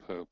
poop.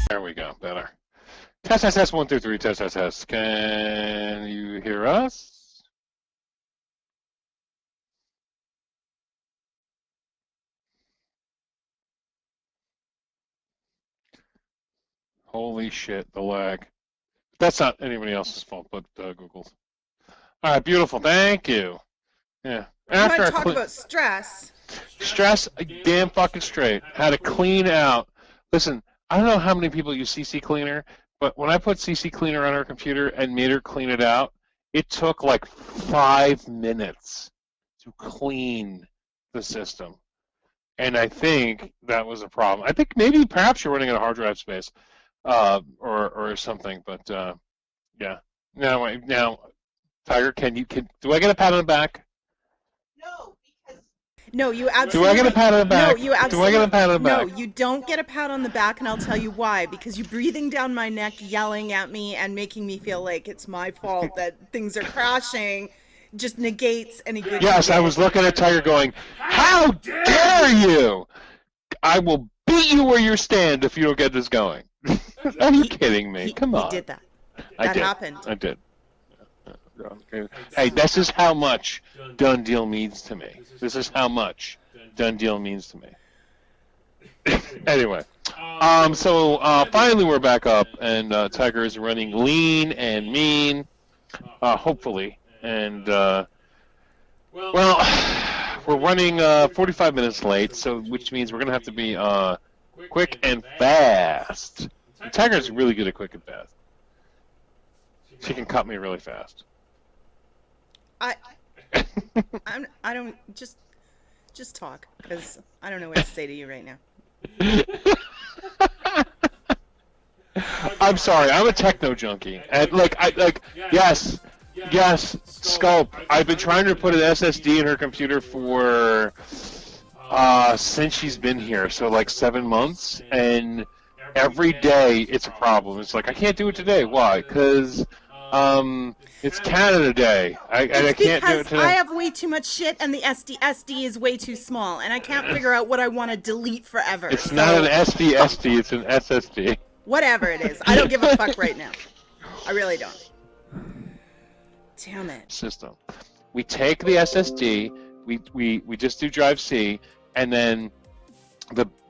There we go, better. Test, 1, 2, 3, test. Can you hear us? Holy shit, the lag. That's not anybody else's fault, but Google's. All right, beautiful. Thank you. Yeah. You want to talk about stress? Stress, damn fucking straight. Had to clean out. Listen, I don't know how many people use CC Cleaner, but when I put CC Cleaner on her computer and made her clean it out, it took like 5 minutes to clean the system. And I think that was a problem. I think maybe perhaps you're running out of hard drive space or something, but yeah. Now, Tiger, do I get a pat on the back? No, you absolutely. Do I get a pat on the back? No, you absolutely. Do I get a pat on the back? No, you don't get a pat on the back, and I'll tell you why. Because you're breathing down my neck, yelling at me, and making me feel like it's my fault that things are crashing. Just negates any good. Yes, I was looking at Tiger going, "How dare you! I will beat you where you stand if you don't get this going." Are you kidding me? Come on. He did that. That happened. I did. Hey, this is how much DoneDeal means to me. This is how much DoneDeal means to me. Anyway, so finally we're back up, and Tiger is running lean and mean, hopefully. And, well, we're running 45 minutes late, so which means we're going to have to be quick and fast. And Tiger's really good at quick and fast. She can cut me really fast. I don't just talk, because I don't know what to say to you right now. I'm sorry, I'm a techno junkie, and yes, Sculpt. I've been trying to put an SSD in her computer for since she's been here, so like 7 months, and every day it's a problem. It's like I can't do it today. Why? Because it's Canada Day. I can't do it today. I have way too much shit, and the SD is way too small, and I can't figure out what I want to delete forever. It's not an SD, it's an SSD. Whatever it is, I don't give a fuck right now. I really don't. Damn it. System. We take the SSD. We just do drive C, and then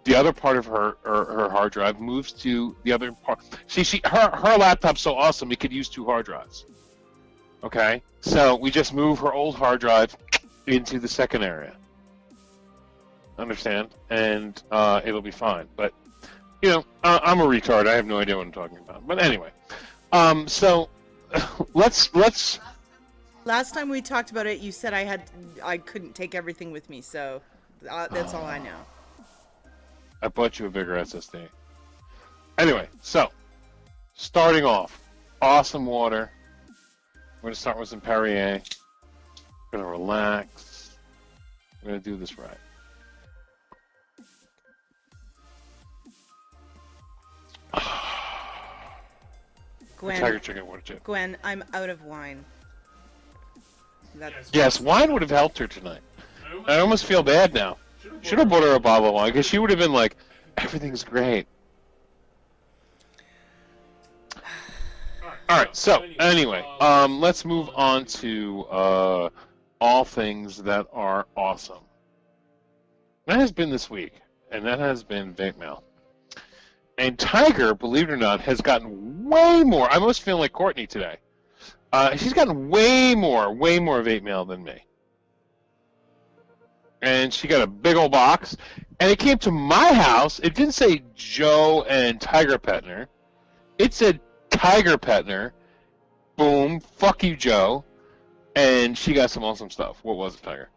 the other part of her hard drive moves to the other part. See, her laptop's so awesome it could use 2 hard drives. Okay, so we just move her old hard drive into the second area. Understand? And it'll be fine. But you know, I'm a retard. I have no idea what I'm talking about. But anyway, so let's. Last time we talked about it, you said I couldn't take everything with me, so that's all I know. I bought you a bigger SSD. Anyway, so starting off, awesome water. We're going to start with some Perrier. We're going to relax. We're going to do this right. Gwen, TygerTyger water chip. Gwen, I'm out of wine. Yes, wine would have helped her tonight. I almost feel bad now. Should have bought her a bottle of wine because she would have been like, everything's great. All right. So anyway, let's move on to all things that are awesome. That has been this week, and that has been Vape Mail. And Tiger, believe it or not, has gotten way more. I almost feel like Courtney today. She's gotten way more Vape Mail than me. And she got a big old box, and it came to my house. It didn't say Joe and Tiger Petner. It said Tiger Petner. Boom. Fuck you, Joe. And she got some awesome stuff. What was it, Tiger?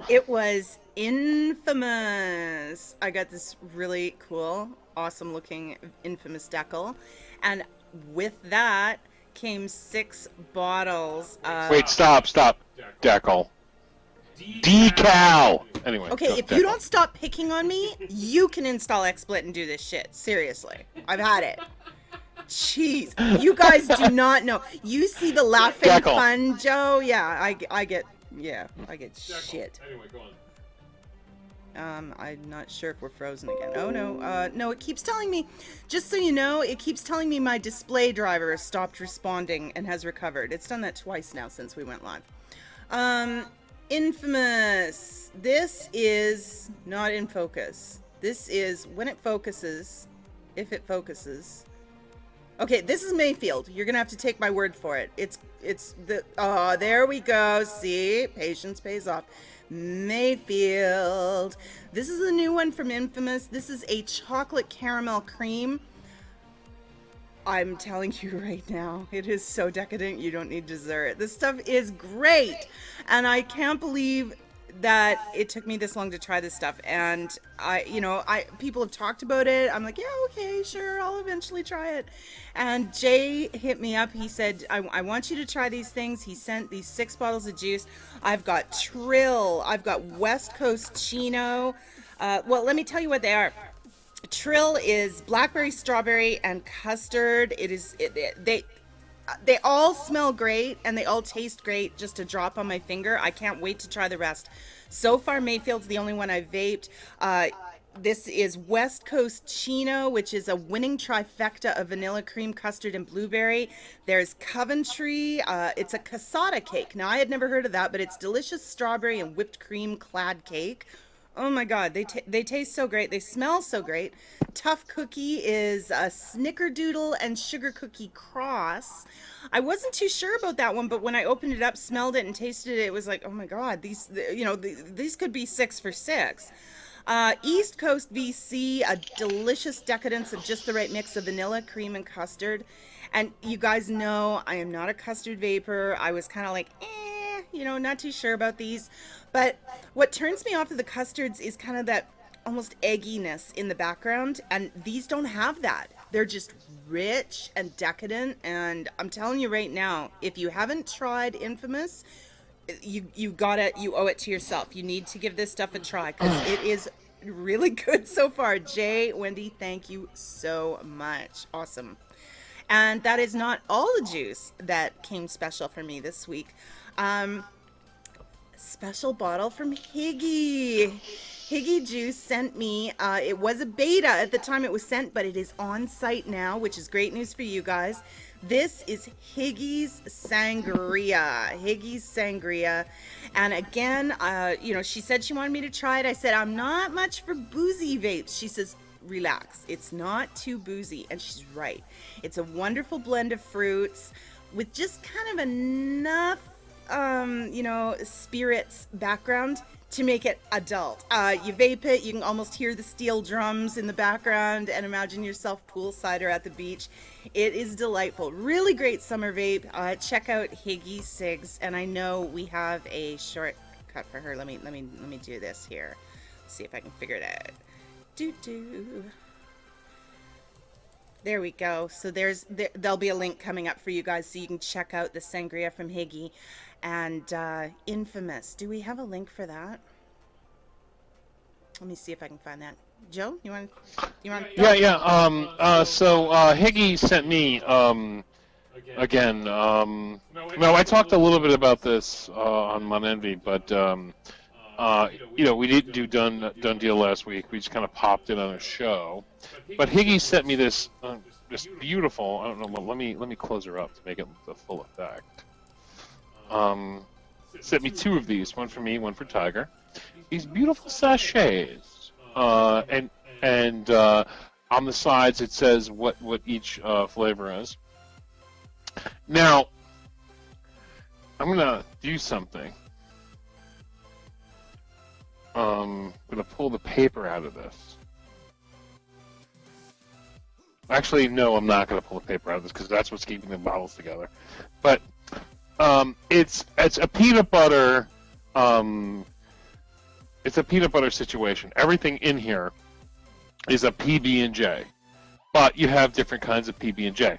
It was Infamous. I got this really cool, awesome looking Infamous decal. And with that came 6 bottles of... Wait, stop. Decal. Decal! Anyway. Okay, if you don't stop picking on me, you can install XSplit and do this shit. Seriously. I've had it. Jeez. You guys do not know. You see the laughing Decal. fun, Joe? Yeah, I get shit. Anyway, go on. I'm not sure if we're frozen again. Oh, no. No, it keeps telling me, just so you know, it keeps telling me my display driver has stopped responding and has recovered. It's done that twice now since we went live. Infamous. This is not in focus. This is when it focuses, if it focuses. Okay, this is Mayfield. You're going to have to take my word for it. It's the, oh, there we go. See, patience pays off. Mayfield. This is a new one from Infamous. This is a chocolate caramel cream. I'm telling you right now, it is so decadent, you don't need dessert. This stuff is great. And I can't believe that it took me this long to try this stuff. And people have talked about it. I'm like, yeah, okay, sure, I'll eventually try it. And Jay hit me up. He said, I want you to try these things. He sent these 6 bottles of juice. I've got Trill. I've got West Coast Chino. Well, let me tell you what they are. Trill is blackberry, strawberry, and custard. They all smell great and they all taste great. Just a drop on my finger. I can't wait to try the rest. So far, Mayfield's the only one I've vaped. This is West Coast Chino, which is a winning trifecta of vanilla cream, custard, and blueberry. There's Coventry. It's a casada cake. Now, I had never heard of that, but it's delicious strawberry and whipped cream clad cake. Oh my God, they taste so great. They smell so great. Tough Cookie is a snickerdoodle and sugar cookie cross. I wasn't too sure about that one, but when I opened it up, smelled it, and tasted it, it was like, oh my God, these could be 6 for 6. East Coast VC, a delicious decadence of just the right mix of vanilla, cream, and custard. And you guys know I am not a custard vapor. I was kind of like, not too sure about these. But what turns me off of the custards is kind of that almost egginess in the background. And these don't have that. They're just rich and decadent. And I'm telling you right now, if you haven't tried Infamous, you owe it to yourself. You need to give this stuff a try because it is really good so far. Jay, Wendy, thank you so much. Awesome. And that is not all the juice that came special for me this week. Special bottle from Higgy. Higgy Juice sent me, it was a beta at the time it was sent, but it is on site now, which is great news for you guys. This is Higgy's Sangria. Higgy's Sangria. And again, she said she wanted me to try it. I said, I'm not much for boozy vapes. She says, relax. It's not too boozy. And she's right. It's a wonderful blend of fruits with just kind of enough spirits background to make it adult. You vape it, you can almost hear the steel drums in the background and imagine yourself poolside or at the beach. It is delightful. Really great summer vape. Check out Higgy Cigs, and I know we have a shortcut for her. Let me do this here. See if I can figure it out. There we go. So there'll be a link coming up for you guys so you can check out the sangria from Higgy. And Infamous. Do we have a link for that? Let me see if I can find that. Joe, you want? Yeah. So Higgy sent me again, no, I talked a little bit about this on Monenvy, but we didn't do DoneDeal last week. We just kind of popped it on a show. But Higgy sent me this beautiful. I don't know. Let me close her up to make it the full effect. Sent me 2 of these, one for me, one for Tiger. These beautiful sachets, and on the sides it says what each flavor is. Now, I'm gonna do something. I'm gonna pull the paper out of this. Actually, no, I'm not gonna pull the paper out of this because that's what's keeping the bottles together. But it's a peanut butter. It's a peanut butter situation. Everything in here is a PB&J, but you have different kinds of PB&J.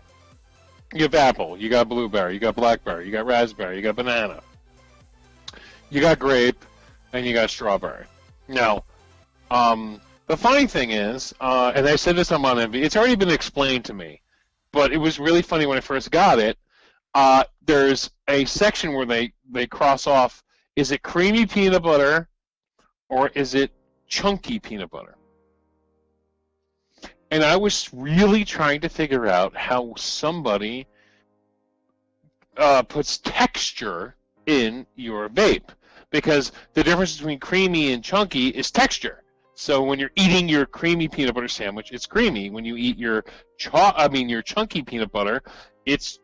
You have apple, you got blueberry, you got blackberry, you got raspberry, you got banana, you got grape, and you got strawberry. Now, the funny thing is, and I said this on Monenvy, it's already been explained to me, but it was really funny when I first got it. There's a section where they cross off, is it creamy peanut butter or is it chunky peanut butter? And I was really trying to figure out how somebody puts texture in your vape, because the difference between creamy and chunky is texture. So when you're eating your creamy peanut butter sandwich, it's creamy. When you eat your chunky peanut butter, it's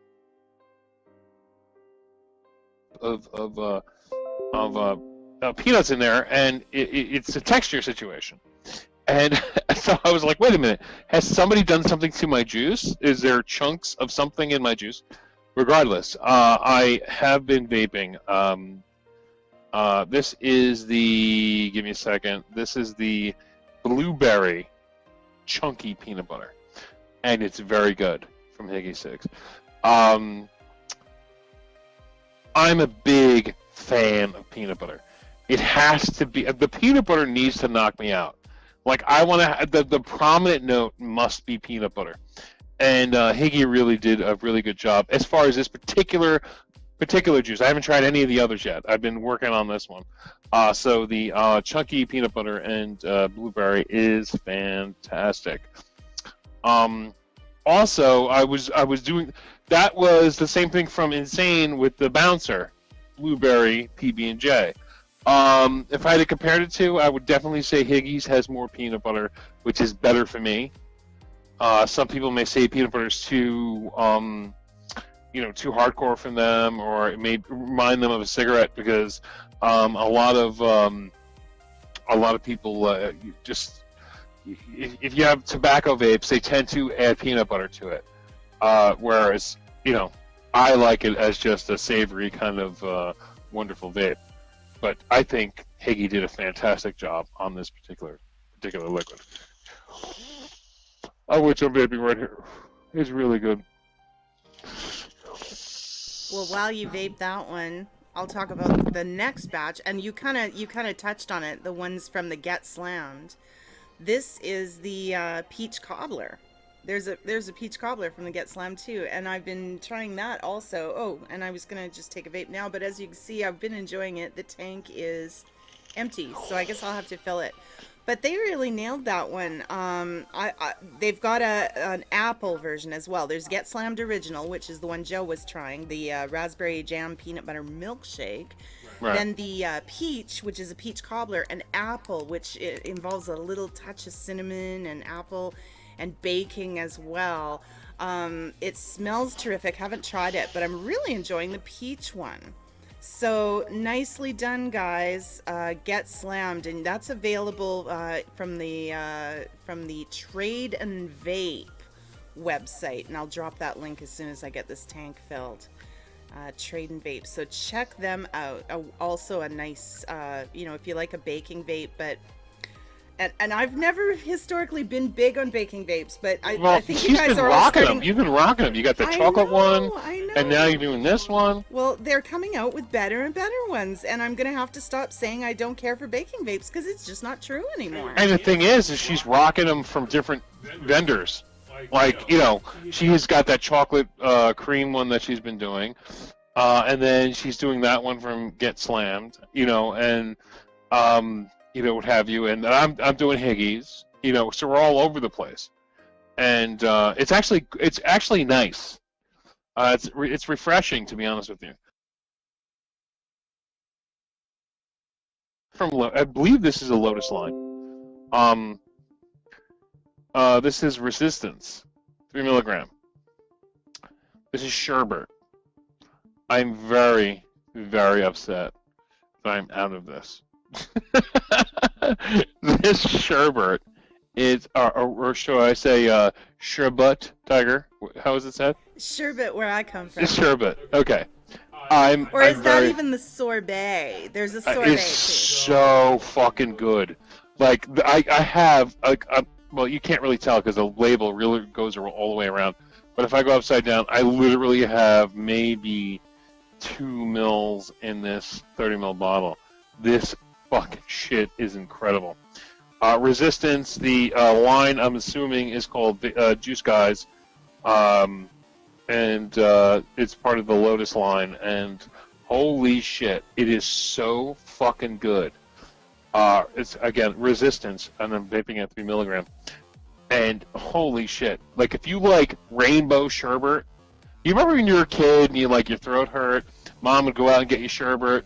of peanuts in there, and it's a texture situation. And so I was like, wait a minute, has somebody done something to my juice? Is there chunks of something in my juice? Regardless, I have been vaping. This is the, give me a second, this is the blueberry chunky peanut butter. And it's very good from Higgy 6. I'm a big fan of peanut butter. It has to be, the peanut butter needs to knock me out. Like, I want to, the prominent note must be peanut butter. And Higgy really did a really good job as far as this particular juice. I haven't tried any of the others yet. I've been working on this one. So the chunky peanut butter and blueberry is fantastic. Also, I was doing, that was the same thing from Insane with the Bouncer, blueberry PB&J. If I had to compare the two, I would definitely say Higgy's has more peanut butter, which is better for me. Some people may say peanut butter is too, too hardcore for them, or it may remind them of a cigarette, because a lot of people just, if you have tobacco vapes, they tend to add peanut butter to it. Whereas, I like it as just a savory kind of wonderful vape. But I think Higgy did a fantastic job on this particular liquid. Which I'm vaping right here. It's really good. Well, while you vape that one, I'll talk about the next batch, and you kind of touched on it. The ones from the Get Slammed. This is the peach cobbler. There's a peach cobbler from the Get Slammed too, and I've been trying that also. Oh, and I was gonna just take a vape now, but as you can see, I've been enjoying it. The tank is empty, so I guess I'll have to fill it. But they really nailed that one. They've got an apple version as well. There's Get Slammed Original, which is the one Joe was trying, the raspberry jam peanut butter milkshake. Right. Then the peach, which is a peach cobbler, and apple, which involves a little touch of cinnamon and apple, and baking as well. It smells terrific. Haven't tried it, but I'm really enjoying the peach one. So nicely done, guys. Get Slammed, and that's available from the Trade and Vape website, and I'll drop that link as soon as I get this tank filled. Trade and Vape, so check them out. Also a nice, if you like a baking vape, but and I've never historically been big on baking vapes, but I think you guys are all starting. You've been rocking them. You got the chocolate one, and now you're doing this one. Well, they're coming out with better and better ones, and I'm gonna have to stop saying I don't care for baking vapes, because it's just not true anymore. And the thing is she's rocking them from different vendors. Like, she's got that chocolate cream one that she's been doing, and then she's doing that one from Get Slammed, and what have you, and I'm doing Higgies, so we're all over the place, and it's actually nice. It's refreshing, to be honest with you. I believe this is a Lotus line. This is Resistance, 3 milligram. This is Sherbet. I'm very, very upset that I'm out of this. This Sherbet is, or should I say, Sherbet, Tiger? How is it said? Sherbet, where I come from. It's Sherbet. Okay. Or is that even the sorbet? There's a sorbet. It's so fucking good. Like, I have, well, you can't really tell because the label really goes all the way around. But if I go upside down, I literally have maybe 2 mils in this 30 ml bottle. This fucking shit is incredible. Resistance, the line I'm assuming is called Juice Guys, and it's part of the Lotus line. And holy shit, it is so fucking good. It's again Resistance, and I'm vaping at 3 milligram. And holy shit, like if you like rainbow sherbet, you remember when you were a kid and your throat hurt, mom would go out and get you sherbet,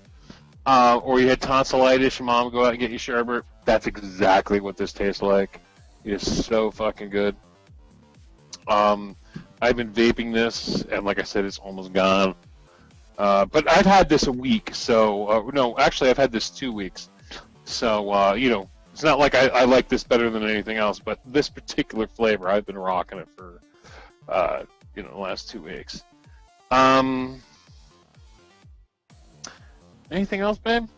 or you had tonsillitis, your mom would go out and get you sherbet. That's exactly what this tastes like. It is so fucking good. I've been vaping this, and like I said, it's almost gone. But I've had this a week, so no, actually I've had this 2 weeks. So it's not like I like this better than anything else, but this particular flavor, I've been rocking it for the last 2 weeks. Anything else, babe?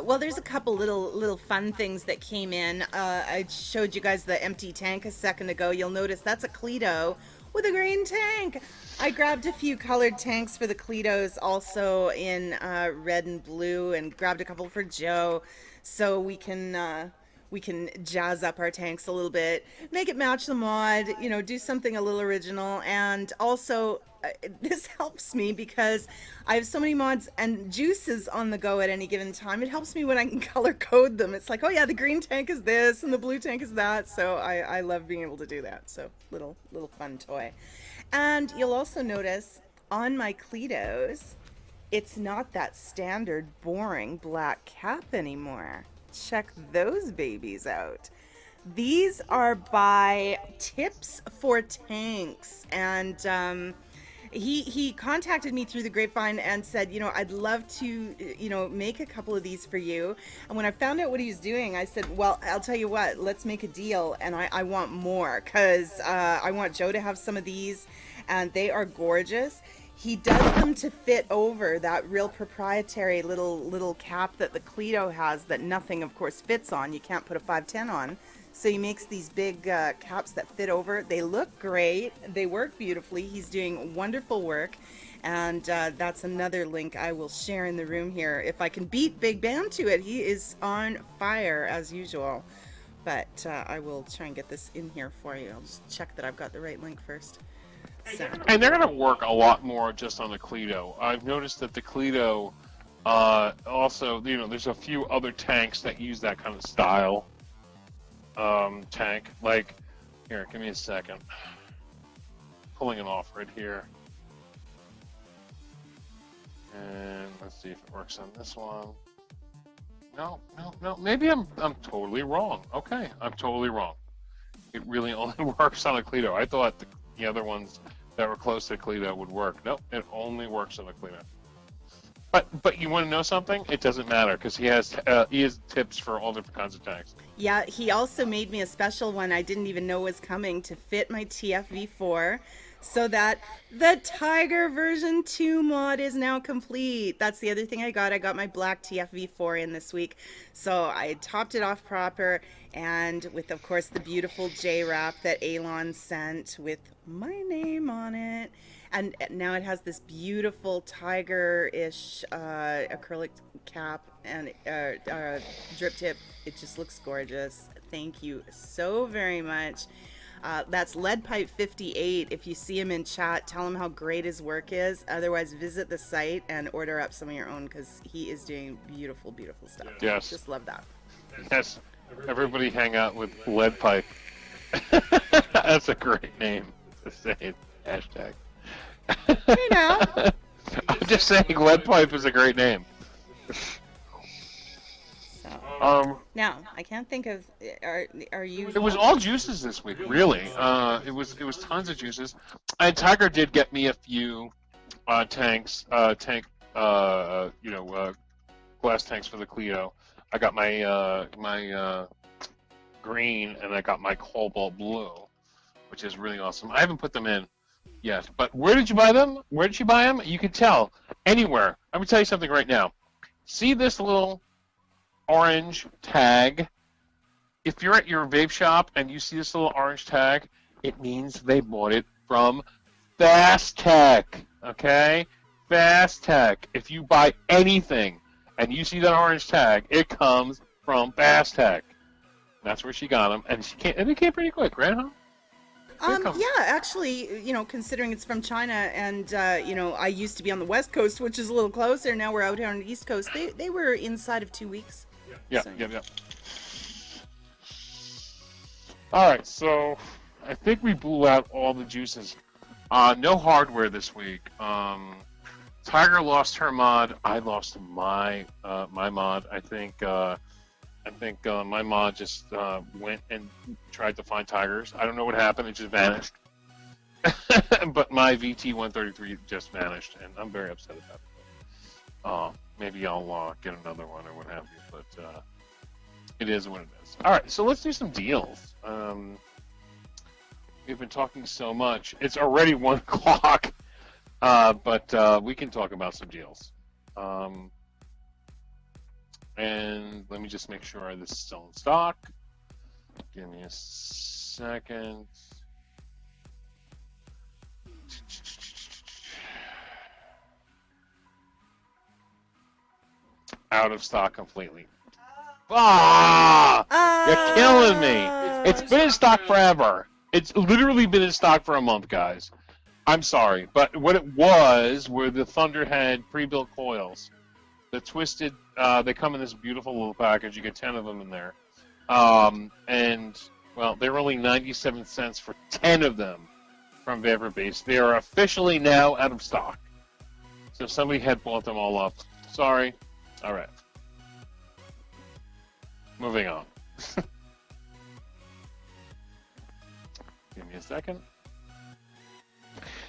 Well, there's a couple little fun things that came in. I showed you guys the empty tank a second ago. You'll notice that's a Cleto with a green tank. I grabbed a few colored tanks for the Cletos, also in red and blue, and grabbed a couple for Joe, so we can jazz up our tanks a little bit, make it match the mod, do something a little original. And also this helps me because I have so many mods and juices on the go at any given time. It helps me when I can color code them. It's like, oh yeah, the green tank is this and the blue tank is that. So I love being able to do that. So little fun toy. And you'll also notice on my Cletos, it's not that standard boring black cap anymore. Check those babies out. These are by Tips for Tanks, and he contacted me through the grapevine and said, I'd love to, make a couple of these for you. And when I found out what he was doing, I said, well, I'll tell you what, let's make a deal. And I want more, because I want Joe to have some of these, and they are gorgeous. He does them to fit over that real proprietary little cap that the Cleto has that nothing, of course, fits on. You can't put a 510 on. So he makes these big caps that fit over. They look great. They work beautifully. He's doing wonderful work. And that's another link I will share in the room here. If I can beat Big Bam to it, he is on fire as usual. But I will try and get this in here for you. I'll just check that I've got the right link first. So. And they're going to work a lot more just on the Cleto. I've noticed that the Cleto also, there's a few other tanks that use that kind of style tank. Like, here, give me a second. Pulling it off right here. And let's see if it works on this one. No. Maybe I'm totally wrong. Okay, I'm totally wrong. It really only works on a Cleto. I thought the other ones that were close to Cleto would work. Nope, it only works on a Cleto. But you want to know something? It doesn't matter because he has tips for all different kinds of tanks. Yeah, he also made me a special one I didn't even know was coming to fit my TFV4, so that the Tiger version 2 mod is now complete. That's the other thing I got. I got my black TFV4 in this week, so I topped it off proper, and with, of course, the beautiful J-Wrap that Elon sent with my name on it. And now it has this beautiful tiger-ish acrylic cap and drip tip. It just looks gorgeous. Thank you so very much. That's LeadPipe58. If you see him in chat, tell him how great his work is. Otherwise, visit the site and order up some of your own because he is doing beautiful, beautiful stuff. Yes. Just love that. Yes. Everybody hang out with Lead Pipe. That's a great name to say. Hashtag. Hey now. I'm just saying Lead Pipe is a great name. Now, I can't think of. Are you? It was all juices this week, really. It was tons of juices. And Tiger did get me a few glass tanks for the Clio. I got my green, and I got my cobalt blue, which is really awesome. I haven't put them in yet, but where did you buy them? Where did you buy them? You can tell anywhere. I'm gonna tell you something right now. See this little orange tag? If you're at your vape shop and you see this little orange tag, it means they bought it from Fast Tech. Okay, Fast Tech. If you buy anything and you see that orange tag, it comes from Fast Tech. That's where she got them, and it came pretty quick, right? Huh? Yeah, actually, considering it's from China, and I used to be on the West Coast, which is a little closer. Now we're out here on the East Coast. They were inside of 2 weeks. Yeah, so. Yeah. All right, so I think we blew out all the juices. No hardware this week. Tiger lost her mod. I lost my mod. I think my mod just went and tried to find Tiger's. I don't know what happened. It just vanished. But my VT133 just vanished, and I'm very upset about it. Maybe I'll get another one or what have you, but it is what it is. All right, so let's do some deals. We've been talking so much. It's already 1 o'clock, but we can talk about some deals. And let me just make sure this is still in stock. Give me a second. Out of stock completely. You're killing me. It's been in stock forever. It's literally been in stock for a month, guys. I'm sorry, but what it was were the Thunderhead pre-built coils. The twisted, they come in this beautiful little package. You get 10 of them in there. And, well, they were only 97 cents for 10 of them from Vapor Base. They are officially now out of stock. So somebody had bought them all up. Sorry. All right. Moving on. Give me a second.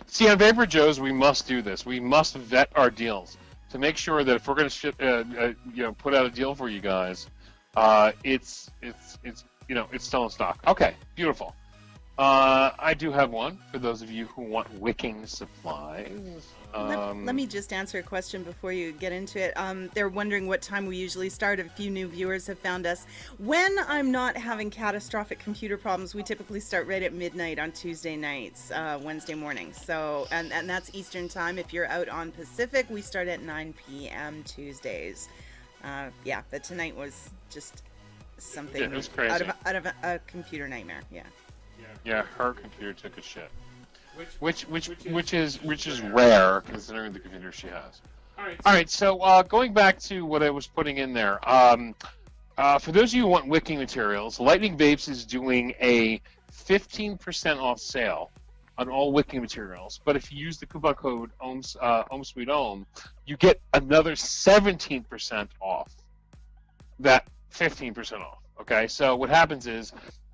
See, on VaporJoes, we must do this. We must vet our deals to make sure that if we're going to put out a deal for you guys, it's still in stock. Okay, beautiful. I do have one for those of you who want wicking supplies. Let me just answer a question before you get into it. They're wondering what time we usually start. A few new viewers have found us. When I'm not having catastrophic computer problems, we typically start right at midnight on Tuesday nights, Wednesday morning. So, and that's Eastern time. If you're out on Pacific, we start at 9 p.m. Tuesdays. Yeah, but tonight was just something it was crazy. out of a computer nightmare. Yeah. Yeah, her computer took a shit. Which is rare considering the computer she has. All right, so going back to what I was putting in there, for those of you who want wicking materials, Lightning Vapes is doing a 15% off sale on all wicking materials. But if you use the coupon code OhmSweetOhm, you get another 17% off that 15% off. Okay, so what happens is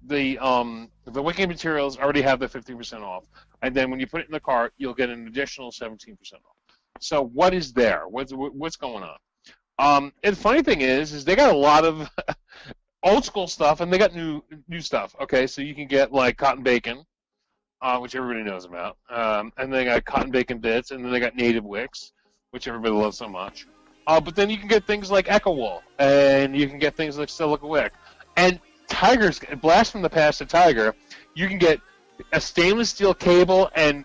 the wicking materials already have the 15% off, and then when you put it in the cart, you'll get an additional 17% off. So what is there? What's going on? And the funny thing is they got a lot of old school stuff, and they got new stuff. Okay, so you can get like cotton bacon, which everybody knows about, and they got cotton bacon bits, and then they got native wicks, which everybody loves so much. But then you can get things like Echo Wool, and you can get things like Silica Wick, and Tiger's blast from the past to Tiger. You can get a stainless steel cable and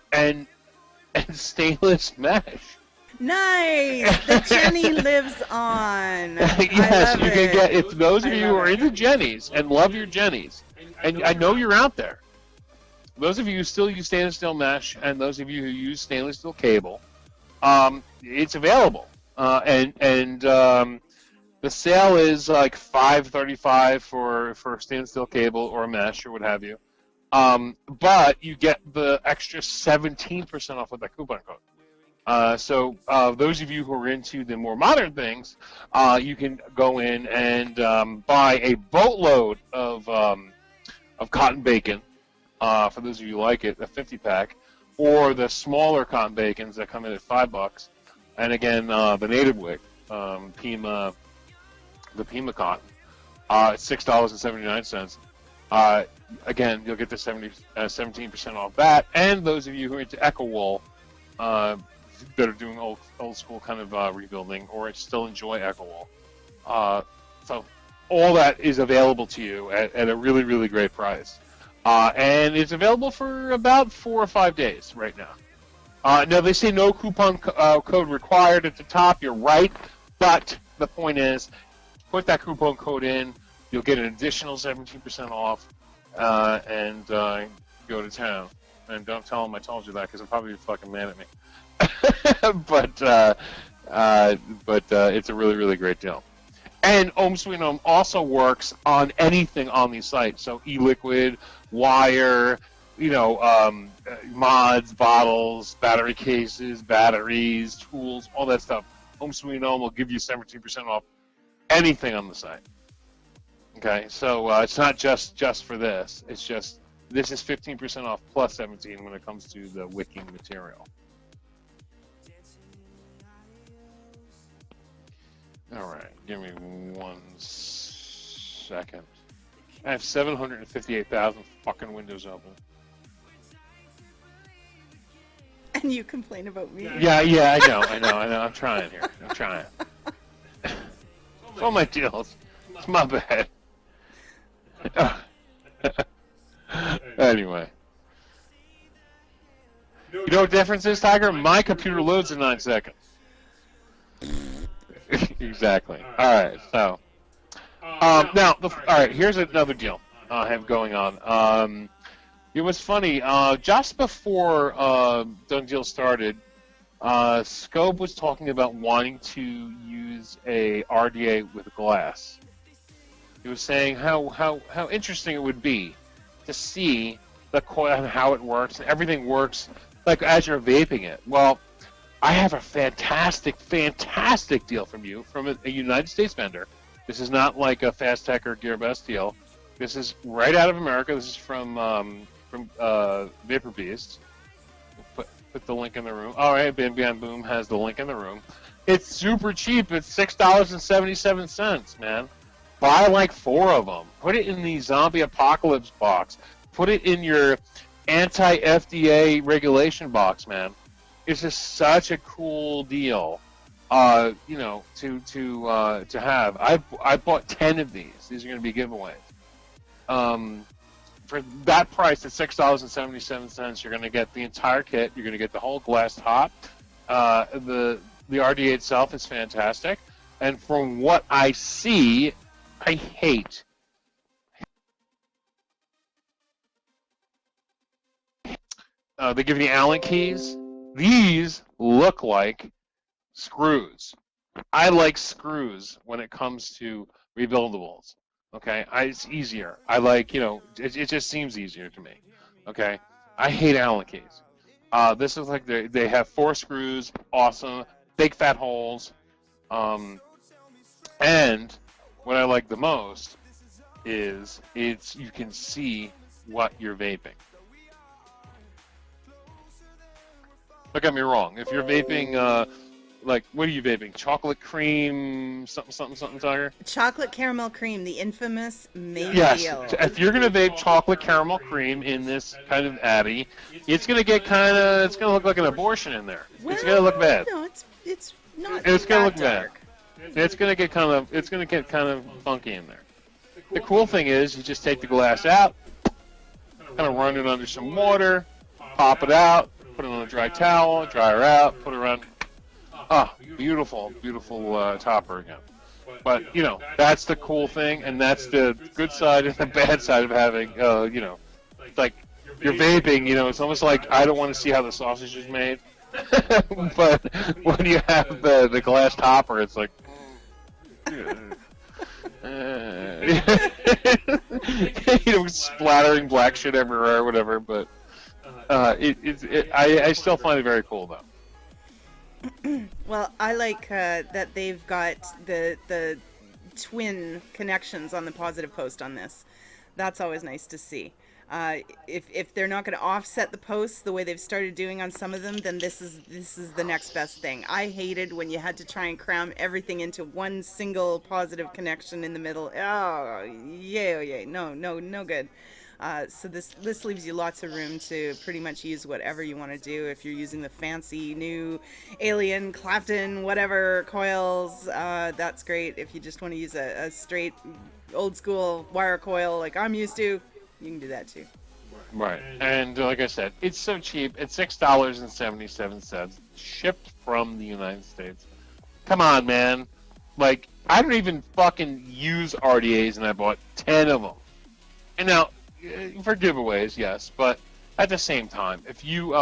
stainless mesh. Nice. The Jenny lives on. Yes, you can get. If those of you who are into Jennies and love your Jennies, and I know you're out there, those of you who still use stainless steel mesh and those of you who use stainless steel cable, it's available. The sale is like $5.35 for stainless steel cable or mesh or what have you. But you get the extra 17% off with that coupon code. So those of you who are into the more modern things, you can go in and buy a boatload of cotton bacon. For those of you who like it, a 50-pack, or the smaller cotton bacons that come in at $5. And again, the native wick, Pima. The Pima cotton, it's $6.79. Again, you'll get the 17% off that. And those of you who are into Echo Wool, that are doing old school kind of rebuilding, or still enjoy Echo Wool. So all that is available to you at a really, really great price. And it's available for about 4 or 5 days right now. Now, they say no coupon code required at the top. You're right. But the point is, put that coupon code in, you'll get an additional 17% off, and go to town. And don't tell them I told you that, because they'll probably be fucking mad at me. but it's a really, really great deal. And Ohm Sweet Ohm also works on anything on these sites. So e-liquid, wire, mods, bottles, battery cases, batteries, tools, all that stuff. Ohm Sweet Ohm will give you 17% off anything on the site. Okay, so it's not just for this. It's just this is 15% off plus 17 when it comes to the wicking material. All right, give me 1 second. I have 758,000 fucking windows open. And you complain about me. Yeah, I know. I'm trying here. I'm trying. It's all my deals. It's my bad. Anyway. You know what the difference is, Tiger? My computer loads in 9 seconds. Exactly. All right, so. Now, all right, here's another deal I have going on. It was funny. Just before DoneDeal started, Scope was talking about wanting to use a RDA with glass. He was saying how interesting it would be to see the coil and how it works. And everything works like as you're vaping it. Well, I have a fantastic deal from a United States vendor. This is not like a Fast Tech or GearBest deal. This is right out of America. This is from Vapor Beast. Put the link in the room. All right, Bam Bam Boom has the link in the room. It's super cheap. It's $6.77, man. Buy like 4 of them. Put it in the zombie apocalypse box. Put it in your anti-FDA regulation box, man. It's just such a cool deal, to have. I bought 10 of these. These are going to be giveaways. For that price at $6.77, you're going to get the entire kit. You're going to get the whole glass top. The RDA itself is fantastic, and from what I see, I hate. They give you the Allen keys. These look like screws. I like screws when it comes to rebuildables. Okay, it's easier. I like, it just seems easier to me. Okay, I hate Allen keys. This is like they have 4 screws, awesome, big fat holes, and what I like the most is you can see what you're vaping. Don't get me wrong. If you're vaping, like, what are you vaping? Chocolate cream, something, Tiger? Chocolate caramel cream, the infamous Maybe Yes. Deal. If you're gonna vape chocolate caramel cream in this kind of Addy, it's gonna get it's gonna look like an abortion in there. It's gonna look bad. No, it's not. It's gonna that look bad. dark. It's gonna get kind of funky in there. The cool thing is, you just take the glass out, kind of run it under some water, pop it out, put it on a dry towel, dry her out, put it around. Ah, beautiful topper again. But that's the cool thing, and that's the good side and the bad side of having it's like you're vaping, you know, it's almost like I don't want to see how the sausage is made. But when you have the glass topper, it's like, you know, splattering black shit everywhere or whatever. But I still find it very cool though. Well, I like that they've got the twin connections on the positive post on this. That's always nice to see. If they're not going to offset the posts the way they've started doing on some of them, then this is the next best thing. I hated when you had to try and cram everything into one single positive connection in the middle. Oh, yay, no good. So this leaves you lots of room to pretty much use whatever you want to do. If you're using the fancy new Alien, Clapton, whatever coils, that's great. If you just want to use a straight old school wire coil like I'm used to, you can do that too. Right, and like I said, it's so cheap. It's $6.77, shipped from the United States. Come on, man. Like, I don't even fucking use RDAs, and I bought 10 of them. And now, for giveaways, yes, but at the same time, if you,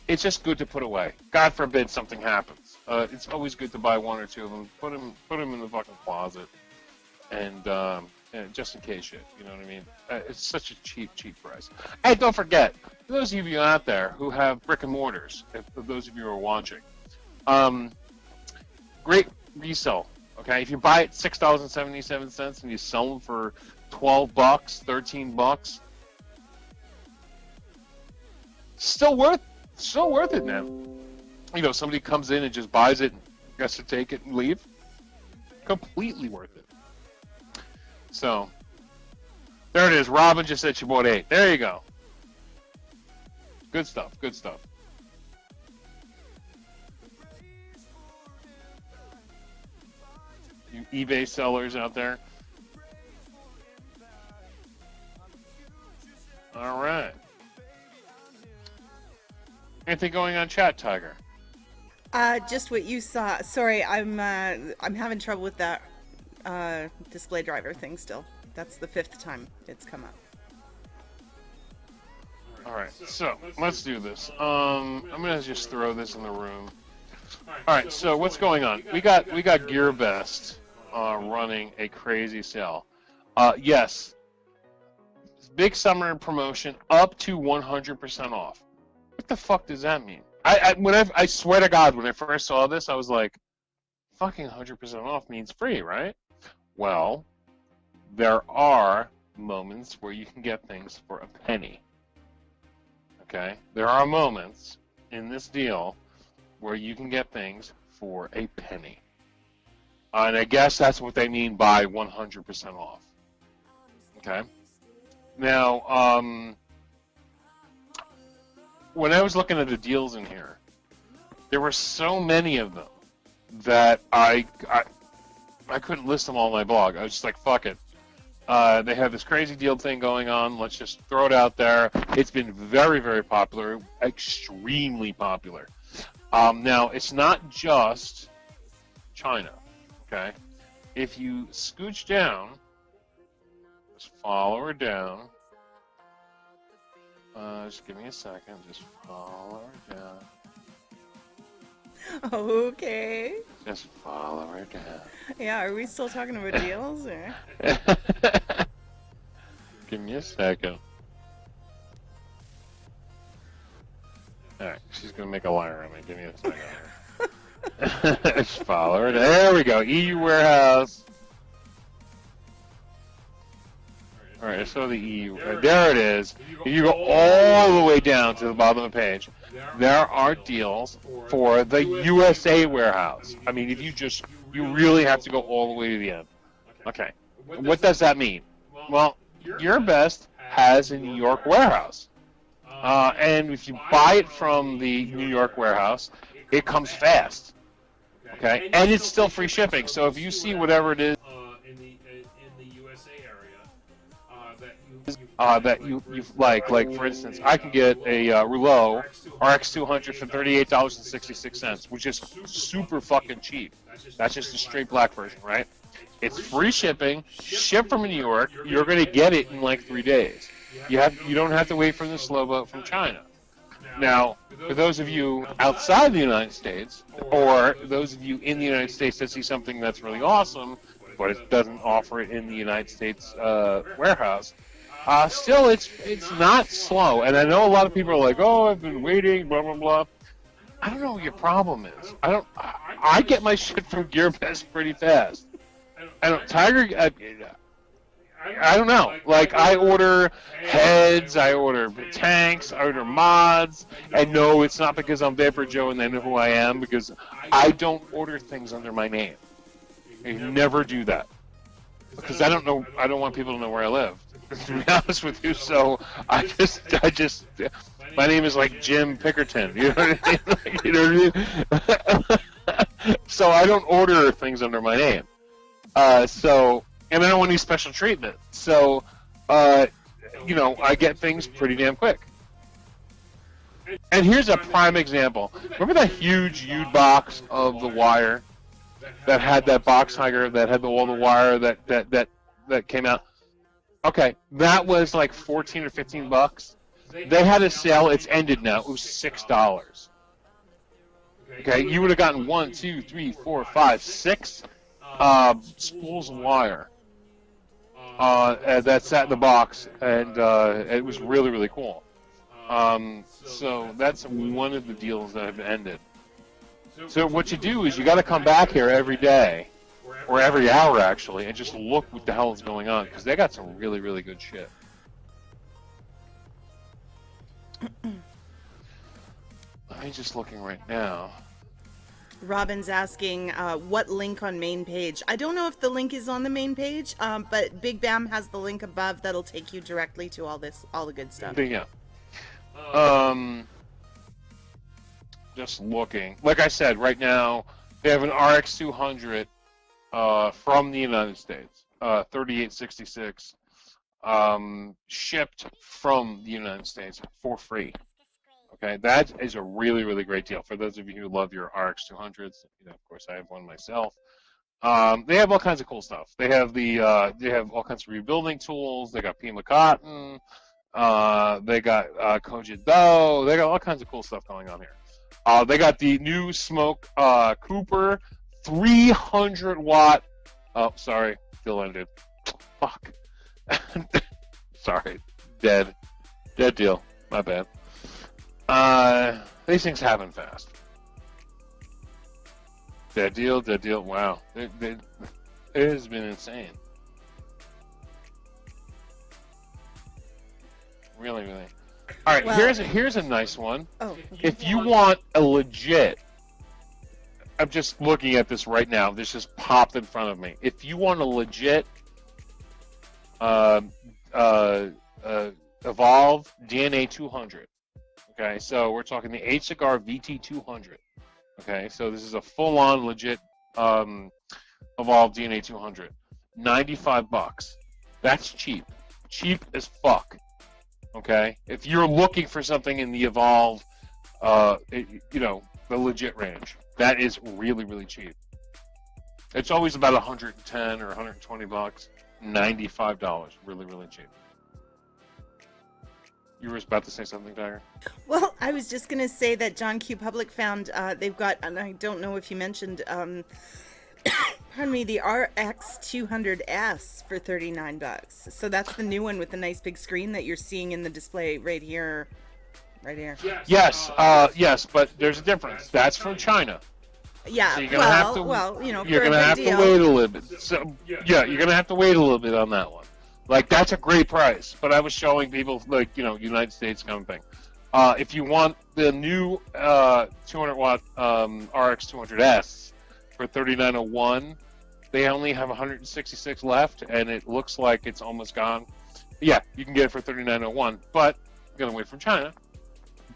it's just good to put away. God forbid something happens. It's always good to buy one or two of them, put them in the fucking closet, and just in case shit, you know what I mean? It's such a cheap price. And don't forget, for those of you out there who have brick and mortars, if those of you who are watching, great resale. Okay, if you buy it $6.77 and you sell them for $12, $13, still worth it, man. You know, somebody comes in and just buys it, and has to take it and leave. Completely worth it. So, there it is. Robin just said she bought 8. There you go. Good stuff. You eBay sellers out there. All right. Anything going on chat, Tiger? Just what you saw. Sorry, I'm having trouble with that display driver thing still. That's the 5th time it's come up. All right, so let's do this. I'm gonna just throw this in the room. All right, so what's going on? We got GearBest running a crazy sale. Yes, big summer promotion up to 100% off. What the fuck does that mean? I swear to God, when I first saw this, I was like, fucking 100% off means free, right? Well, there are moments where you can get things for a penny. Okay? There are moments in this deal where you can get things for a penny. And I guess that's what they mean by 100% off. Okay? Now, when I was looking at the deals in here, there were so many of them that I couldn't list them all on my blog. I was just like, fuck it. They have this crazy deal thing going on. Let's just throw it out there. It's been very, very popular, extremely popular. Now, it's not just China, okay? If you scooch down, just follow her down. Just give me a second. Just follow her down. Okay. Just follow her down. Yeah, are we still talking about deals? Or? Give me a second. Alright, she's gonna make a liar on me. Give me a second. Just follow her down. There we go. EU warehouse. Alright, I saw the EU. There it is. If you go all the way down to the bottom of the page, there are deals for the USA warehouse. I mean, if you really have to go all the way to the end. Okay. What does that mean? Well, GearBest has a New York warehouse. And if you buy it from the New York warehouse, it comes fast. Okay? And it's still free shipping. So if you see whatever it is that you like for instance, I can get a Rouleau RX200 for $38.66, which is super fucking cheap. That's just the straight black version, right? It's free shipping, shipped from New York. You're gonna get it in like 3 days. You don't have to wait for the slow boat from China. Now, for those of you outside the United States, or those of you in the United States that see something that's really awesome, but it doesn't offer it in the United States warehouse, still it's not slow. And I know a lot of people are like, oh, I've been waiting, blah, blah, blah. I don't know what your problem is. I get my shit from GearBest pretty fast. I don't, Tiger, I don't know. Like, I order heads, I order tanks, I order mods, and no, it's not because I'm VaporJoe and they know who I am, because I don't order things under my name. I never do that. Because I don't want people to know where I live, to be honest with you, so I just, my name is like Jim Pickerton, you know what I mean? Like, you know what I mean? So I don't order things under my name. And I don't want any special treatment. So, you know, I get things pretty damn quick. And here's a prime example. Remember that huge U box of the wire that had that box tiger that had all the wire that came out? Okay, that was like 14 or 15 bucks. They had a sale. It's ended now. It was $6. Okay, you would have gotten 1, 2, 3, 4, 5, 6 spools of wire that sat in the box, and it was really, really cool. So that's one of the deals that have ended. So what you do is you got to come back here every day, or every hour actually, and just look what the hell is going on, because they got some really, really good shit. I'm just looking right now. Robin's asking what link on main page. I don't know if the link is on the main page, but Big Bam has the link above that'll take you directly to all the good stuff. Yeah. Just looking. Like I said, right now they have an RX 200 from the United States, 3866, shipped from the United States for free. Okay, that is a really, really great deal for those of you who love your RX 200s. You know, of course, I have one myself. They have all kinds of cool stuff. They have they have all kinds of rebuilding tools. They got Pima Cotton. They got Kojido. They got all kinds of cool stuff going on here. They got the new Smoke Cooper 300 watt. Oh, sorry, still ended. Fuck. Sorry, dead deal. My bad. These things happen fast. Dead deal. Wow, it has been insane. Really. All right, Well, here's a nice one. Oh, If you want a legit, I'm just looking at this right now. This just popped in front of me. If you want a legit Evolve DNA 200. Okay, so we're talking the e-cig VT 200. Okay, so this is a full-on legit Evolve DNA 200. $95. That's cheap. Cheap as fuck. Okay, if you're looking for something in the Evolve, you know, the legit range, that is really, really cheap. It's always about 110 or 120 bucks. $95, really, really cheap. You were about to say something, Tiger? well, I was just gonna say that John Q. Public found they've got, and I don't know if you mentioned, pardon me, the RX 200S for $39. So that's the new one with the nice big screen that you're seeing in the display right here. Yes, yes, but there's a difference. That's from China. Yeah, So you're gonna have to, you know, you're for a gonna good have deal. to wait a little bit. So yeah, you're gonna have to wait a little bit on that one. Like, that's a great price, but I was showing people, like, you know, United States kind of thing. If you want the new 200 watt RX 200S for $39.01, they only have 166 left, and it looks like it's almost gone. Yeah, you can get it for $39.01, but you're gonna wait from China.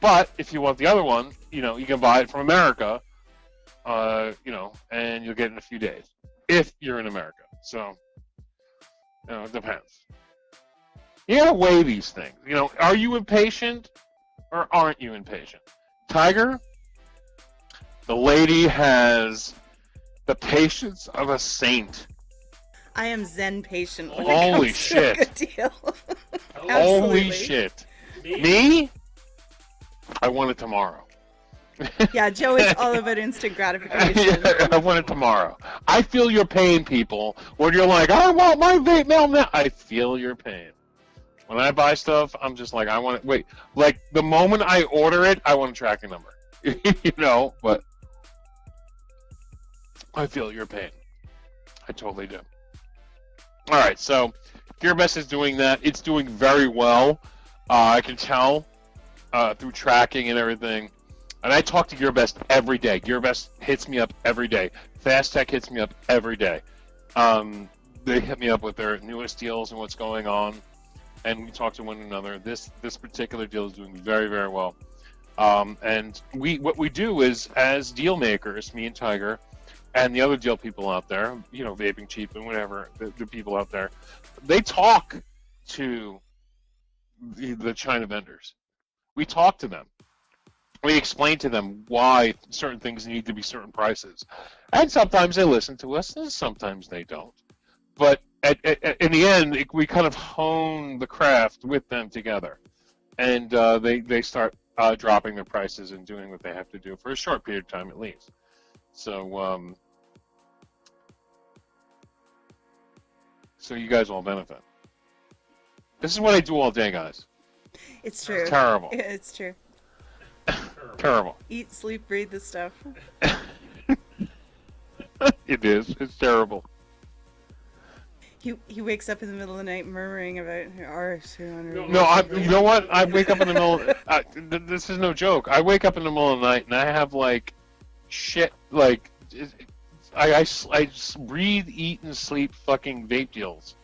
But if you want the other one, you know, you can buy it from America. You know, and you'll get it in a few days if you're in America. So, you know, it depends. You gotta weigh these things. You know, are you impatient or aren't you impatient? Tiger, the lady has the patience of a saint. I am Zen patient when Holy it comes shit. to a good deal. Holy Absolutely. shit. Me? I want it tomorrow. Yeah, Joe is all about instant gratification. I want it tomorrow. I feel your pain, people. When you're like, I want my vape mail now. I feel your pain. When I buy stuff, I'm just like, I want it. Wait, like the moment I order it, I want a tracking number. You know, but I feel your pain. I totally do. All right, so GearBest is doing that. It's doing very well. I can tell through tracking and everything. And I talk to GearBest every day. GearBest hits me up every day. Fast Tech hits me up every day. They hit me up with their newest deals and what's going on, and we talk to one another. This particular deal is doing very, very well. And what we do is, as deal makers, me and Tiger, and the other deal people out there, you know, Vaping Cheap and whatever, the people out there, they talk to the China vendors. We talk to them. We explain to them why certain things need to be certain prices. And sometimes they listen to us, and sometimes they don't. But in the end, we kind of hone the craft with them together. And they start dropping their prices and doing what they have to do for a short period of time at least. So, so you guys all benefit. This is what I do all day, guys. It's true. It's terrible. It's true. Terrible. Eat, sleep, breathe this stuff. It is. It's terrible. He wakes up in the middle of the night murmuring about RX200. No, you know what? I wake up in the middle. This is no joke. I wake up in the middle of the night and I have like shit. Like I just breathe, eat, and sleep fucking vape deals.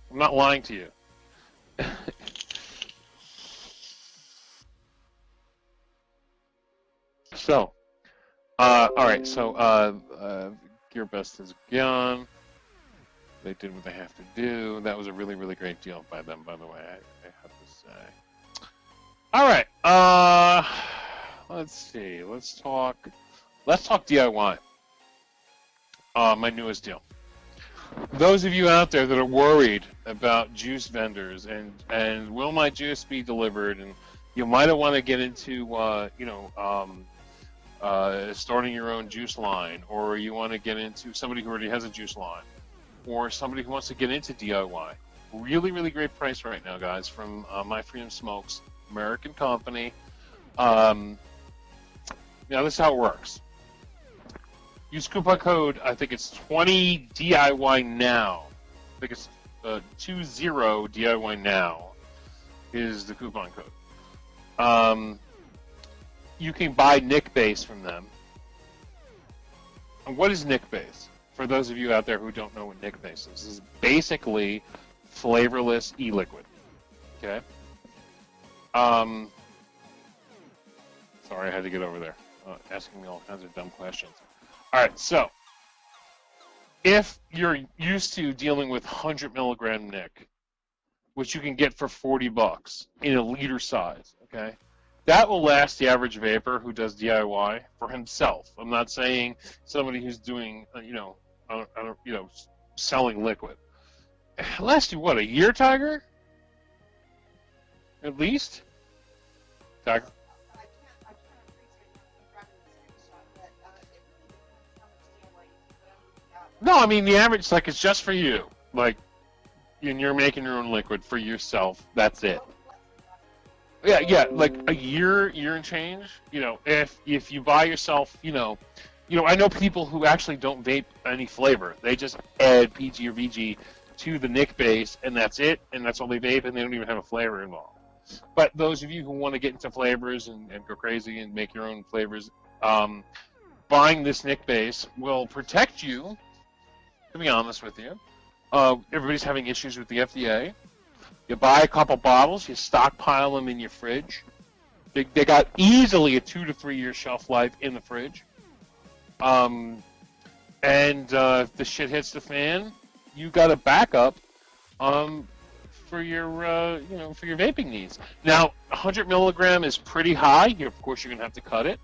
I'm not lying to you. So, all right. So, GearBest is gone. They did what they have to do. That was a really, really great deal by them, by the way. I have to say. All right. Let's see. Let's talk DIY. My newest deal. Those of you out there that are worried about juice vendors and will my juice be delivered, and you might want to get into starting your own juice line, or you want to get into somebody who already has a juice line, or somebody who wants to get into DIY. Really, really great price right now, guys, from My Freedom Smokes, American company. Now, this is how it works. Use coupon code, I think it's 20 DIY now. I think it's 20 DIY now is the coupon code. You can buy Nick Base from them. And what is Nick Base? For those of you out there who don't know what Nick Base is, this is basically flavorless e-liquid. Okay? Sorry, I had to get over there. Asking me all kinds of dumb questions. All right, so if you're used to dealing with 100 milligram Nick, which you can get for $40 in a liter size, okay? That will last the average vapor who does DIY for himself. I'm not saying somebody who's doing, selling liquid. It'll last you, what, a year, Tiger? At least? Tiger? No, I mean, the average, like, it's just for you. Like, and you're making your own liquid for yourself. That's it. Yeah, like a year and change. If you buy yourself, I know people who actually don't vape any flavor. They just add PG or VG to the Nick Base, and that's it, and that's all they vape, and they don't even have a flavor involved. But those of you who want to get into flavors and go crazy and make your own flavors, buying this Nick Base will protect you, to be honest with you. Everybody's having issues with the FDA. You buy a couple bottles, you stockpile them in your fridge. They got easily a 2 to 3 year shelf life in the fridge. And if the shit hits the fan, you got a backup for your for your vaping needs. Now, 100 milligram is pretty high. Of course, you're gonna have to cut it.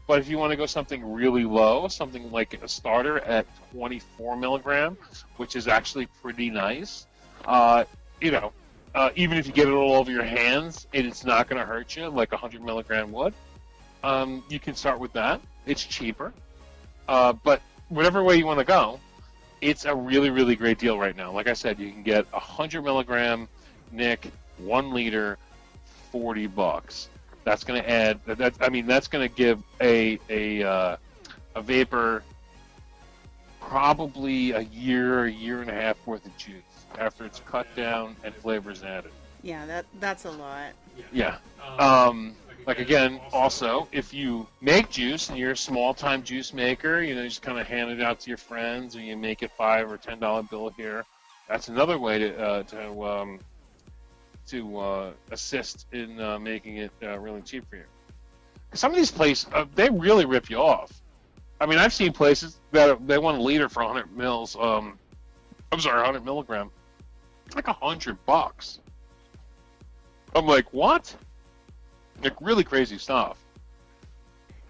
But if you want to go something really low, something like a starter at 24 milligram, which is actually pretty nice, you know, even if you get it all over your hands and it's not going to hurt you like 100 milligram would, you can start with that. It's cheaper. But whatever way you want to go, it's a really, really great deal right now. Like I said, you can get 100 milligram Nick, 1 liter, $40. That's going to add. That's going to give a vapor probably a year and a half worth of juice after it's cut down and flavors added. Yeah, that's a lot. Yeah. Like again, also, if you make juice and you're a small-time juice maker, you just kind of hand it out to your friends, or you make it $5 or $10 bill here. That's another way to assist in making it really cheap for you. Some of these places, they really rip you off. I mean, I've seen places that they want a liter for 100 mils. 100 milligram. It's like $100. I'm like, what? Like, really crazy stuff.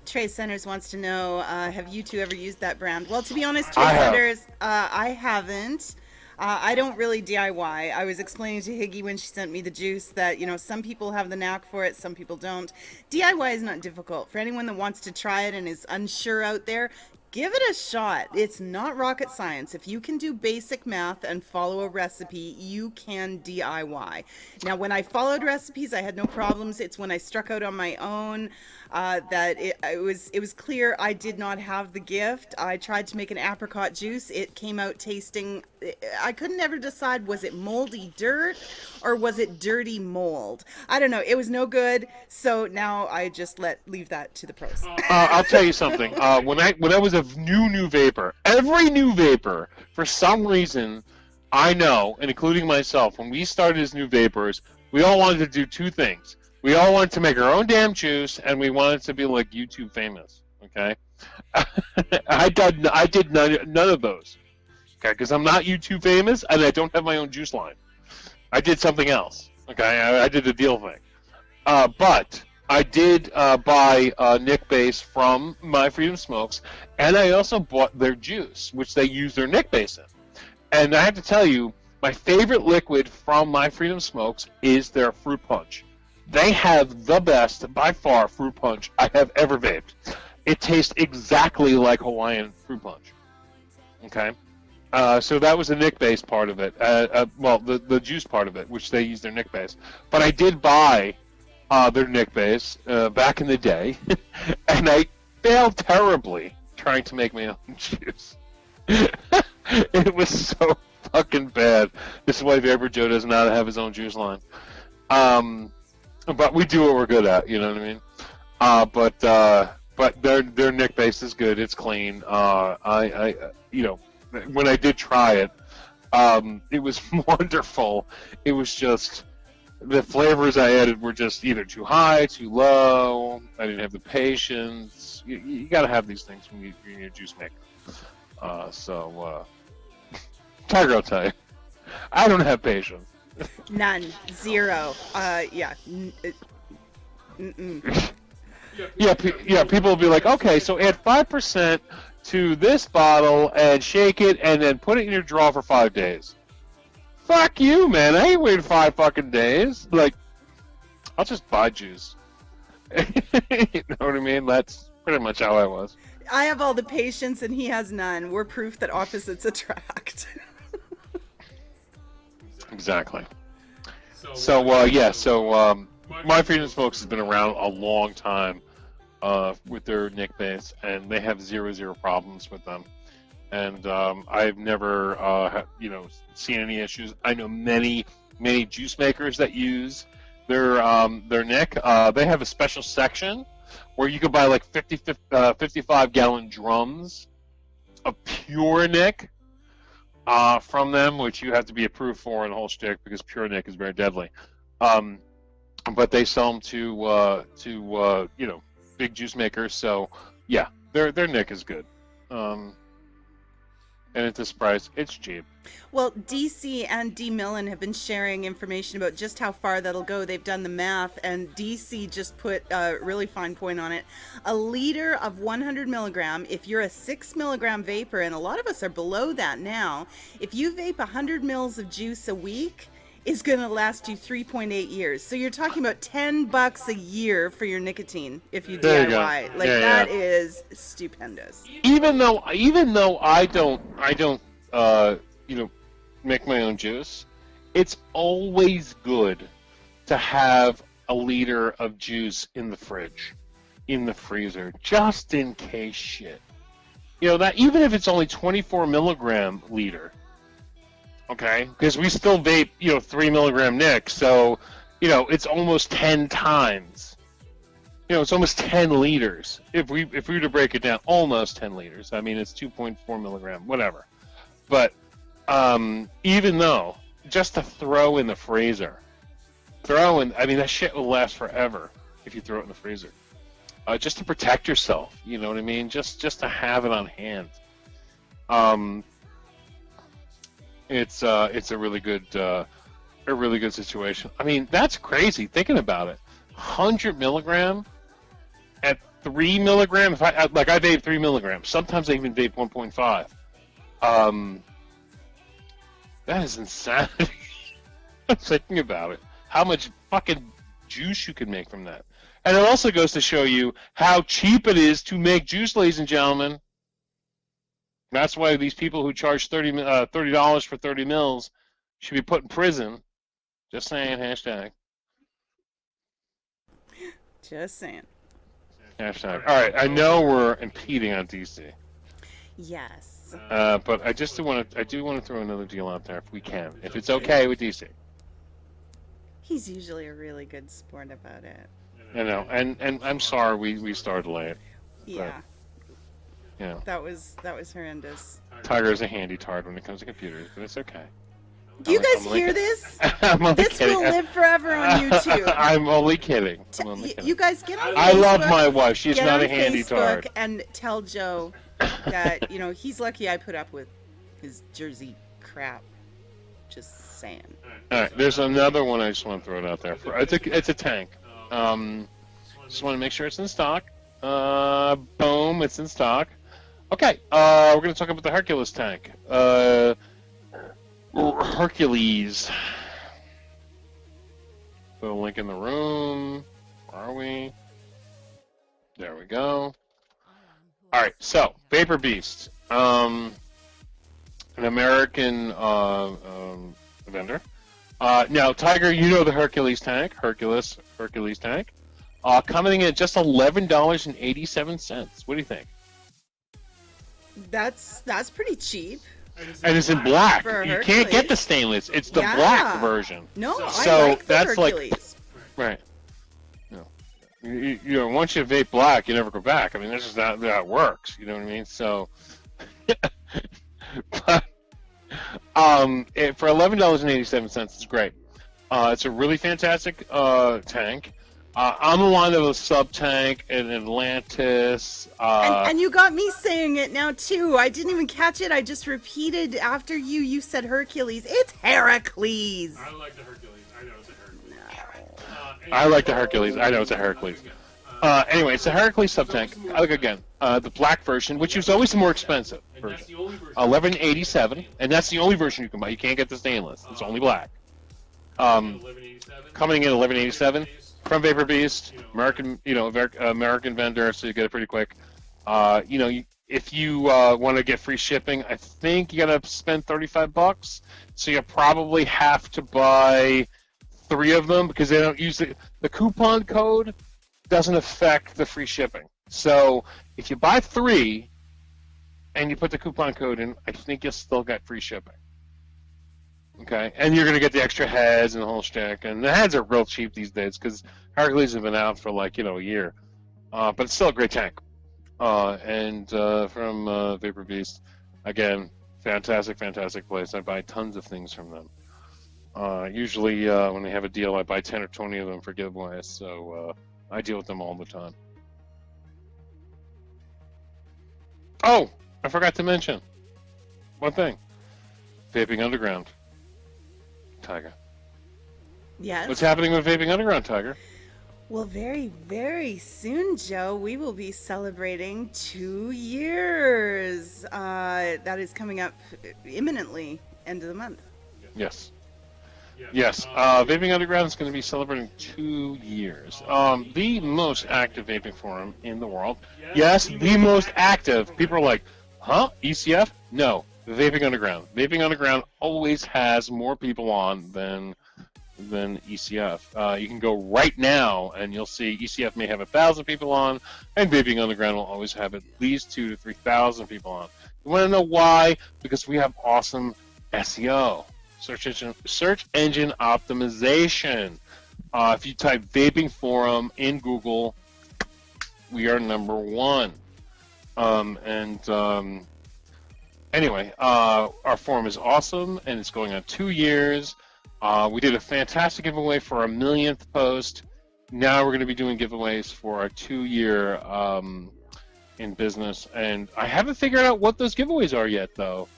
Trey Centers wants to know, have you two ever used that brand? Well, to be honest, Trey Centers, I haven't. I don't really DIY. I was explaining to Higgy when she sent me the juice that, some people have the knack for it, some people don't. DIY is not difficult. For anyone that wants to try it and is unsure out there, give it a shot. It's not rocket science. If you can do basic math and follow a recipe, you can DIY. Now, when I followed recipes, I had no problems. It's when I struck out on my own that it was clear I did not have the gift. I tried to make an apricot juice. It came out tasting, I couldn't ever decide, was it moldy dirt or was it dirty mold? I don't know. It was no good. So now I just leave that to the pros. I'll tell you something. When I was a new vapor, every new vapor, for some reason, I know, and including myself, when we started as new vapors, we all wanted to do two things. We all wanted to make our own damn juice, and we wanted to be like YouTube famous. Okay, I did none of those. Okay, because I'm not YouTube famous, and I don't have my own juice line. I did something else. Okay, I did the deal thing. But I did buy Nick Base from My Freedom Smokes, and I also bought their juice, which they use their Nick Base in. And I have to tell you, my favorite liquid from My Freedom Smokes is their fruit punch. They have the best, by far, fruit punch I have ever vaped. It tastes exactly like Hawaiian fruit punch. Okay? So that was the Nick Base part of it. The juice part of it, which they use their Nick Base. But I did buy their Nick Base back in the day, and I failed terribly trying to make my own juice. It was so fucking bad. This is why VaporJoe does not have his own juice line. But we do what we're good at, you know what I mean? But their Nick Base is good. It's clean. When I did try it, it was wonderful. It was just the flavors I added were just either too high, too low. I didn't have the patience. You got to have these things when you're a juice maker. Tiger will tell you, I don't have patience. None. Zero. Yeah. Yeah, people will be like, okay, so add 5% to this bottle and shake it and then put it in your drawer for 5 days. Fuck you, man. I ain't waiting 5 fucking days. Like, I'll just buy juice. You know what I mean? That's pretty much how I was. I have all the patience and he has none. We're proof that opposites attract. Exactly. My Freedom Smokes has been around a long time with their Nick Base, and they have zero problems with them. And I've never, seen any issues. I know many juice makers that use their Nick. They have a special section where you can buy like 55-gallon drums of pure Nick from them, which you have to be approved for in the whole shtick because pure Nick is very deadly. But they sell them to big juice makers. So yeah, their Nick is good. and at this price, it's cheap. Well, DC and D Millen have been sharing information about just how far that'll go. They've done the math, and DC just put a really fine point on it. A liter of 100 milligram, if you're a 6 milligram vapor, and a lot of us are below that now, if you vape 100 mils of juice a week, is going to last you 3.8 years. So you're talking about $10 a year for your nicotine if you There you go. DIY. Like Yeah, that yeah. is stupendous. Even though I don't make my own juice, it's always good to have a liter of juice in the fridge, in the freezer, just in case shit. That even if it's only 24 milligram liter, okay? Because we still vape, 3 milligram nic, so it's almost 10 times. It's almost 10 liters. If we were to break it down, almost 10 liters. I mean, it's 2.4 milligram, whatever. But even though, just to throw in the freezer, that shit will last forever if you throw it in the freezer. Just to protect yourself, you know what I mean? Just to have it on hand. It's a really good situation. I mean, that's crazy thinking about it. 100 milligram at 3 milligram. If I vape 3 milligrams. Sometimes I even vape 1.5. That is insanity. I'm thinking about it. How much fucking juice you can make from that. And it also goes to show you how cheap it is to make juice, ladies and gentlemen. That's why these people who charge $30 for 30 mils should be put in prison. Just saying, hashtag. Just saying. Hashtag. All right, I know we're impeding on DC. Yes. But I do want to throw another deal out there if we can. If it's okay with DC. He's usually a really good sport about it. I know, and I'm sorry we started late. Yeah. But, That was horrendous. Tiger is a handy tard when it comes to computers, but it's okay. Do you guys I'm only hear kidding. this? I'm only This kidding. will live forever on YouTube. I'm only kidding. I'm only kidding. You guys get on Facebook. I love my wife. She's get not on a handy Facebook tard. and tell Joe that he's lucky I put up with his Jersey crap. Just saying. All right, there's another one I just want to throw it out there. It's a tank. Just want to make sure it's in stock. Boom, it's in stock. Okay, we're going to talk about the Hercules tank. Hercules. Put a link in the room. Where are we? There we go. All right, so Vapor Beast, an American vendor. Now, Tiger, you know the Hercules tank, Hercules tank, coming in at just $11.87. What do you think? That's pretty cheap. And it's in black. For You can't get the Hercules. stainless. It's the Yeah. black version. No, So I like the that's Hercules. Right. Once you vape black, you never go back. I mean, that's just not how it works. You know what I mean? So, but, for $11.87, it's great. It's a really fantastic tank. I'm the line of a sub tank, an Atlantis. And you got me saying it now too. I didn't even catch it. I just repeated after you. You said Hercules. It's Heracles. I like the Hercules. I know it's a Hercules. I like the Hercules. I know it's a Hercules. Anyway, it's a Hercules sub tank. Look again, the black version, which is always the more expensive version. $11.87, and that's the only version you can buy. You can't get the stainless. It's only black. Coming in at $11.87 from Vapor Beast, American, American vendor, so you get it pretty quick. If you want to get free shipping, I think you gotta spend $35. So you probably have to buy 3 of them because they don't use the coupon code doesn't affect the free shipping. So if you buy 3 and you put the coupon code in, I think you'll still get free shipping. Okay, and you're gonna get the extra heads and the whole shtick. And the heads are real cheap these days because Hercules have been out for a year, but it's still a great tank. And from Vapor Beast, again, fantastic place. I buy tons of things from them. Usually when they have a deal, I buy 10 or 20 of them for giveaways. So I deal with them all the time. Oh, I forgot to mention. one thing. Vaping Underground. Tiger. Yes. What's happening with Vaping Underground, Tiger? Well, very, very soon, Joe, we will be celebrating 2 years. That is coming up imminently, end of the month. Yes. Yes. Vaping Underground is going to be celebrating 2 years. The most active vaping forum in the world. Yes, the most active. People are like, huh? ECF? No. Vaping Underground. Vaping Underground always has more people on than ECF. You can go right now and you'll see ECF may have 1,000 people on, and Vaping Underground will always have at least 2,000 to 3,000 people on. You want to know why? Because we have awesome SEO, search engine optimization. If you type Vaping Forum in Google, we are #1. Anyway, our forum is awesome, and it's going on 2 years. We did a fantastic giveaway for our 1,000,000th post. Now we're going to be doing giveaways for our 2-year in business, and I haven't figured out what those giveaways are yet, though.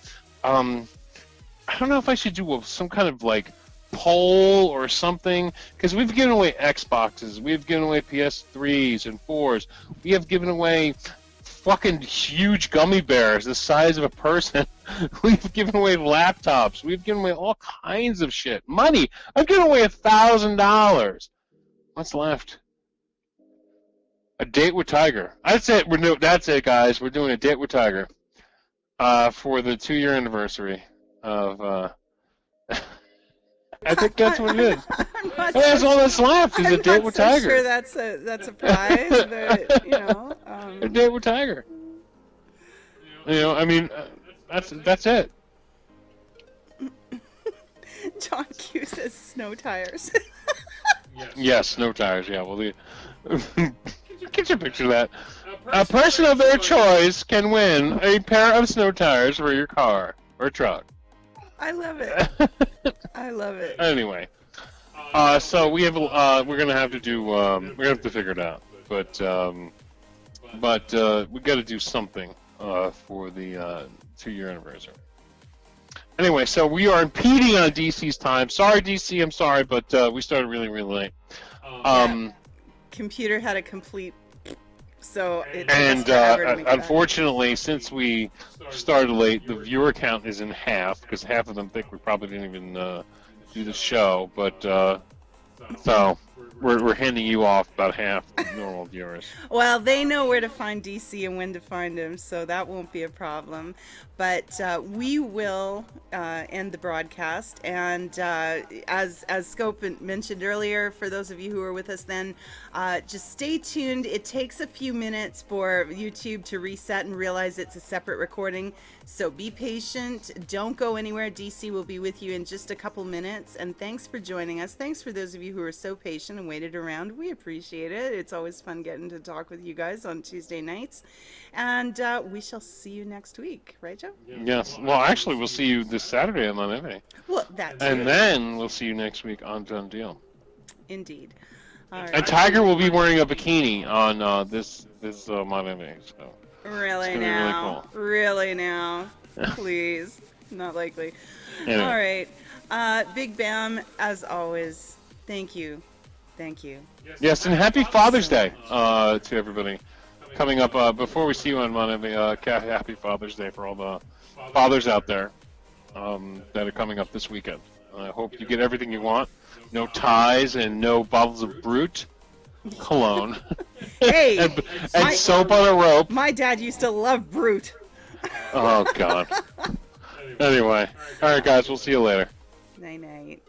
I don't know if I should do some kind of like poll or something, because we've given away Xboxes, we've given away PS3s and 4s, we have given away fucking huge gummy bears the size of a person. We've given away laptops. We've given away all kinds of shit. Money. I've given away $1,000. What's left? A date with Tiger. That's it. That's it, guys. We're doing a date with Tiger for the 2-year anniversary of. I think that's what it is. That's all that's left is a date with Tiger. I'm sure that's a prize, but you know. A date with Tiger. You know, I mean, that's it. John Q says snow tires. Yes, snow tires. Yeah, well, get your picture of that. A person of their choice can win a pair of snow tires for your car or truck. I love it. I love it. Anyway, so we have we're gonna have to do we're gonna have to figure it out, but we got to do something for the 2-year anniversary. Anyway, so we are impeding on DC's time. Sorry, DC, I'm sorry, but we started really, really late. Computer had a complete. So it unfortunately, since we started late, the viewer count is in half because half of them think we probably didn't even do the show. But so we're handing you off about half the normal viewers. Well, they know where to find DC and when to find him, so that won't be a problem. But we will end the broadcast, and as Scope mentioned earlier, for those of you who were with us then, just stay tuned. It takes a few minutes for YouTube to reset and realize it's a separate recording, so be patient. Don't go anywhere. DC will be with you in just a couple minutes, and thanks for joining us. Thanks for those of you who are so patient and waited around. We appreciate it. It's always fun getting to talk with you guys on Tuesday nights, and we shall see you next week, right, Joe? Yes. Well, actually, we'll see you this Saturday on Monday. Well, that's and then we'll see you next week on DoneDeal. Indeed. All right. And Tiger will be wearing a bikini on this Monday. So really it's now, really cool. Really now, please, not likely. Anyway. All right. Big Bam, as always. Thank you. Thank you. Yes, and happy Father's Day to everybody. Coming up, before we see you on Monday, happy Father's Day for all the fathers out there that are coming up this weekend. I hope you get everything you want. No ties and no bottles of Brute cologne. Hey, and soap on a rope. My dad used to love Brute. Oh, God. Anyway. All right, guys, we'll see you later. Night-night.